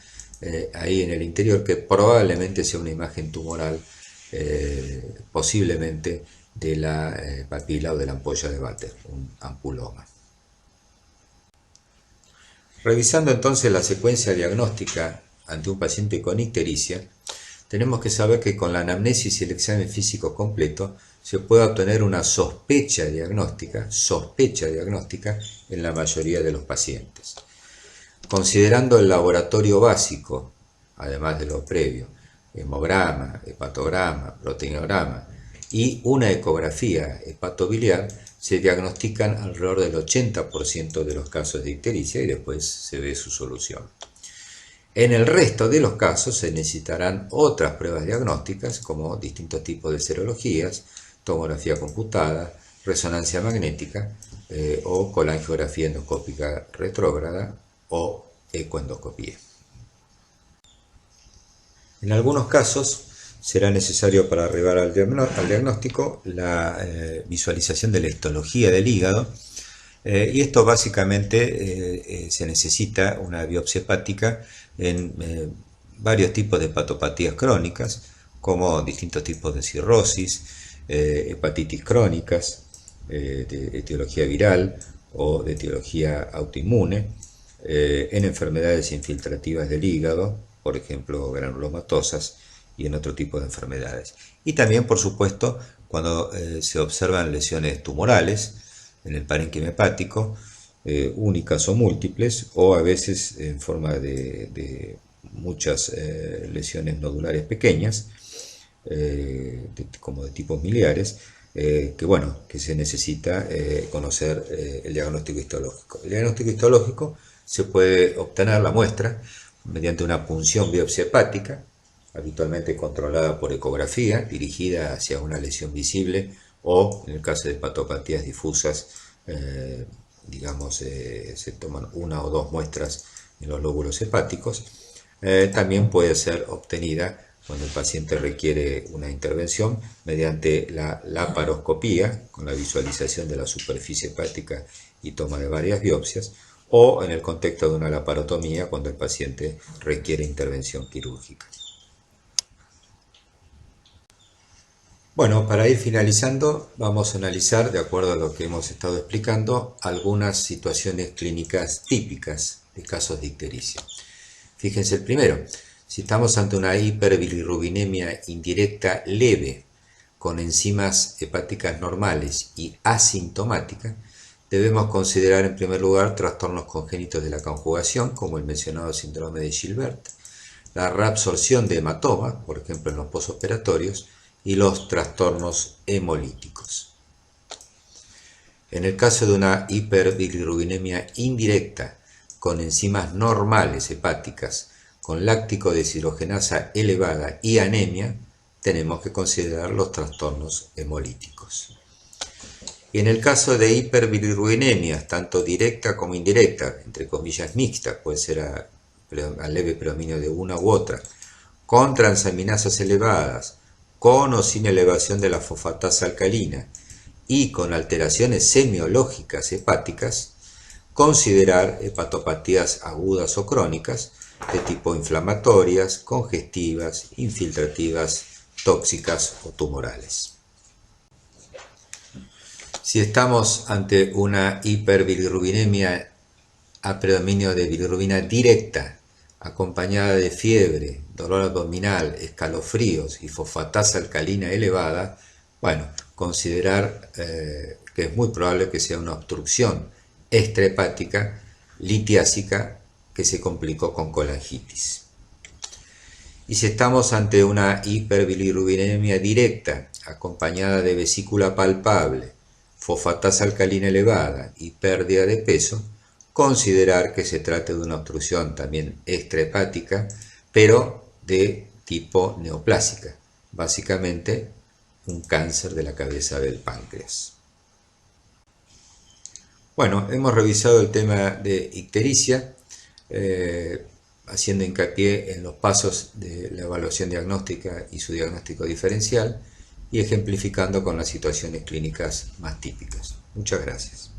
ahí en el interior, que probablemente sea una imagen tumoral, posiblemente de la papila o de la ampolla de Vater, un ampuloma. Revisando entonces la secuencia diagnóstica ante un paciente con ictericia, tenemos que saber que con la anamnesis y el examen físico completo se puede obtener una sospecha diagnóstica en la mayoría de los pacientes. Considerando el laboratorio básico, además de lo previo, hemograma, hepatograma, proteinograma y una ecografía hepatobiliar, se diagnostican alrededor del 80% de los casos de ictericia y después se ve su solución. En el resto de los casos se necesitarán otras pruebas diagnósticas como distintos tipos de serologías, tomografía computada, resonancia magnética o colangiografía endoscópica retrógrada o ecoendoscopía. En algunos casos será necesario, para arribar al diagnóstico, la visualización de la histología del hígado, y esto básicamente se necesita una biopsia hepática en varios tipos de hepatopatías crónicas, como distintos tipos de cirrosis, hepatitis crónicas, de etiología viral o de etiología autoinmune, en enfermedades infiltrativas del hígado, por ejemplo granulomatosas, y en otro tipo de enfermedades. Y también, por supuesto, cuando se observan lesiones tumorales en el parénquima hepático, únicas o múltiples, o a veces en forma de muchas lesiones nodulares pequeñas, como de tipos miliares, que se necesita conocer el diagnóstico histológico. El diagnóstico histológico se puede obtener la muestra mediante una punción biopsia hepática, habitualmente controlada por ecografía, dirigida hacia una lesión visible, o en el caso de hepatopatías difusas, se toman una o dos muestras en los lóbulos hepáticos. También puede ser obtenida cuando el paciente requiere una intervención mediante la laparoscopía, con la visualización de la superficie hepática y toma de varias biopsias, o en el contexto de una laparotomía, cuando el paciente requiere intervención quirúrgica. Bueno, para ir finalizando, vamos a analizar, de acuerdo a lo que hemos estado explicando, algunas situaciones clínicas típicas de casos de ictericia. Fíjense el primero: si estamos ante una hiperbilirrubinemia indirecta leve, con enzimas hepáticas normales y asintomática, debemos considerar en primer lugar trastornos congénitos de la conjugación, como el mencionado síndrome de Gilbert, la reabsorción de hematomas, por ejemplo en los posoperatorios, y los trastornos hemolíticos. En el caso de una hiperbilirrubinemia indirecta con enzimas normales hepáticas, con láctico deshidrogenasa elevada y anemia, tenemos que considerar los trastornos hemolíticos. Y en el caso de hiperbilirrubinemia, tanto directa como indirecta, entre comillas mixta, puede ser a leve predominio de una u otra, con transaminasas elevadas, con o sin elevación de la fosfatasa alcalina y con alteraciones semiológicas hepáticas, considerar hepatopatías agudas o crónicas de tipo inflamatorias, congestivas, infiltrativas, tóxicas o tumorales. Si estamos ante una hiperbilirrubinemia a predominio de bilirrubina directa, acompañada de fiebre, dolor abdominal, escalofríos y fosfatasa alcalina elevada, considerar que es muy probable que sea una obstrucción extrahepática litiásica que se complicó con colangitis. Y si estamos ante una hiperbilirrubinemia directa, acompañada de vesícula palpable, fosfatasa alcalina elevada y pérdida de peso, considerar que se trata de una obstrucción también extrahepática, pero de tipo neoplásica, básicamente un cáncer de la cabeza del páncreas. Bueno, hemos revisado el tema de ictericia, haciendo hincapié en los pasos de la evaluación diagnóstica y su diagnóstico diferencial y ejemplificando con las situaciones clínicas más típicas. Muchas gracias.